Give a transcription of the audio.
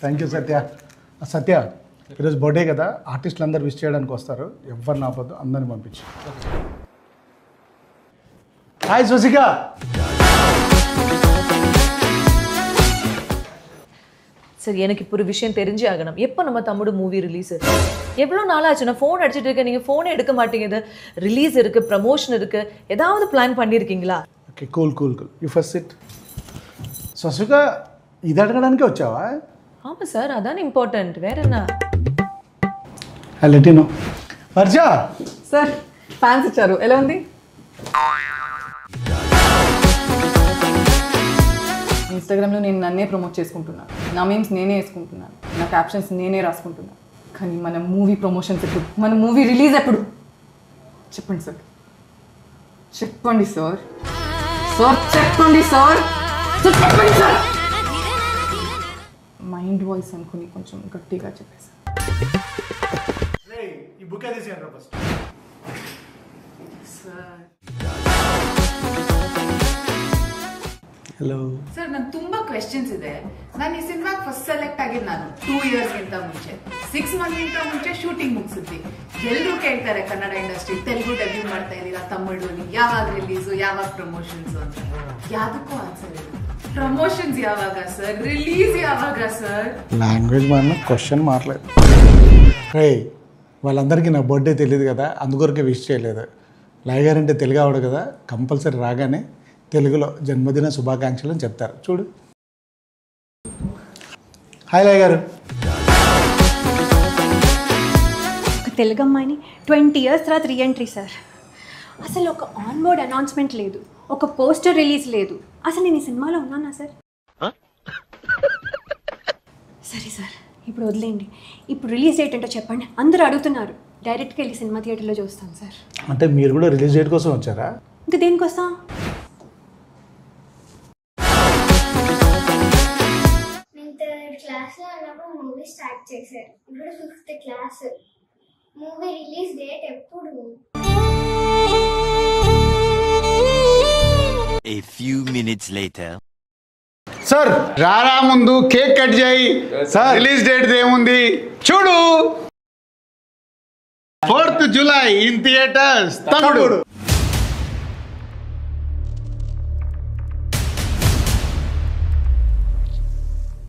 Thank you సత్య. సత్య, ఈరోజు birthday కదా, ఆర్టిస్టులు అందరూ విష్ చేయడానికి వస్తారు. ఎవరిని ఆపొద్దు, అందరిని పంపించు. హాయ్ సుశిక. சார் எனக்கு இப்போ ஒரு விஷயம் தெரிஞ்சு ஆகணும். எப்போ நம்ம தம்முடு மூவி ரிலீஸ்? எவ்வளோ நாள் ஆச்சு? நான் ஃபோன் அடிச்சுட்டு இருக்கேன், நீங்கள் ஃபோனே எடுக்க மாட்டேங்குது. ரிலீஸ் இருக்குது, ப்ரமோஷன் இருக்குது, ஏதாவது பிளான் பண்ணியிருக்கீங்களா? Okay, cool cool cool. You first sit. Sushika, ఇది అడగడానికే వచ్చావా? ஆமாம் சார், அதான் இம்பார்ட்டன்ட். வேற என்ன? Let you know. Varsha sir, fans ఇచ్చారు, ఎలా ఉంది? ఇన్స్టాగ్రామ్లో నేను నన్నే ప్రమోట్ చేసుకుంటున్నాను, నా మీమ్స్ నేనే వేసుకుంటున్నాను, నా క్యాప్షన్స్ నేనే రాసుకుంటున్నాను. కానీ మన మూవీ ప్రమోషన్స్ ఎప్పుడు, మన మూవీ రిలీజ్ ఎప్పుడు? చెప్పండి సార్, చెప్పండి సార్, సార్ చెప్పండి సార్, చెప్పండి సార్. మైండ్ వాయిస్ అనుకుని కొంచెం గట్టిగా చెప్పేసి. ఈ బుక్ తీసేయండి ఫస్ట్. సార్ ಹಲೋ ಸರ್, ನಾನು ತುಂಬಾ ಕ್ವೆಶ್ಚನ್ಸ್ ಇದೆ. ನಾನು ಈ ಸಿನಿಮಾಗೆ ಫಸ್ಟ್ ಸೆಲೆಕ್ಟ್ ಆಗಿದ್ದು ನಾನು 2 years ಗಿಂತ ಮುಂಚೆ, 6 months ಗಿಂತ ಮುಂಚೆ ಶೂಟಿಂಗ್ ಮುಗಿಸಿದ್ವಿ. ಎಲ್ಲರೂ ಕೇಳ್ತಾರೆ ಕನ್ನಡ ಇಂಡಸ್ಟ್ರಿ, ತೆಲುಗು ಡೆಬ್ಯೂ ಮಾಡ್ತಾ ಇದ್ದೀರಾ, ತಮಿಳು ಯಾವಾಗ ರಿಲೀಸು, ಯಾವಾಗ ಪ್ರಮೋಷನ್ಸ್ ಅಂತ. ಯಾವ್ದಕ್ಕೂ ಆನ್ಸರ್ ಇಲ್ಲ. ಪ್ರಮೋಷನ್ಸ್ ಯಾವಾಗ ಸರ್, ರಿಲೀಸ್ ಯಾವಾಗ ಸರ್? లాంగ్వేజ్ మారిన క్వశ్చన్ మారలేదు. రే, వాళ్ళందరికీ నా బర్త్డే తెలియదు కదా, అందుకొరకే విష్ చేయలేదు. లయ గారు అంటే తెలుగు ఆవిడ కదా, కంపల్సరీ రాగానే తెలుగులో జన్మదిన శుభాకాంక్షలు అని చెప్తారు. చూడు. హాయ్ లయ గారు. ఒక తెలుగు అమ్మాయిని 20 years తర్వాత రీఎంట్రీ సార్. అసలు ఒక ఆన్ బోర్డ్ అనౌన్స్మెంట్ లేదు, ఒక పోస్టర్ రిలీజ్ లేదు. అసలు నేను ఈ సినిమాలో ఉన్నానా సార్? సరే సార్, ఇప్పుడు వదిలేండి. ఇప్పుడు రిలీజ్ డేట్ ఏంటో చెప్పండి. అందరూ అడుగుతున్నారు. డైరెక్ట్గా వెళ్ళి సినిమా థియేటర్లో చూస్తాం సార్. అంటే మీరు కూడా రిలీజ్ డేట్ కోసం వచ్చారా? ఇంకా దేనికి వస్తాం? క్లాస్లో ఉన్నప్పుడు మూవీ స్టార్ట్ చేశారు. ఇప్పుడు 5th class. Movie release date ఎప్పుడు? A few minutes later. Sir, రారా ముందు కేక్ కట్ చేయి. సార్, రిలీజ్ డేట్ ఏముంది చూడు. 4th July in theatres. తమ్ముడు.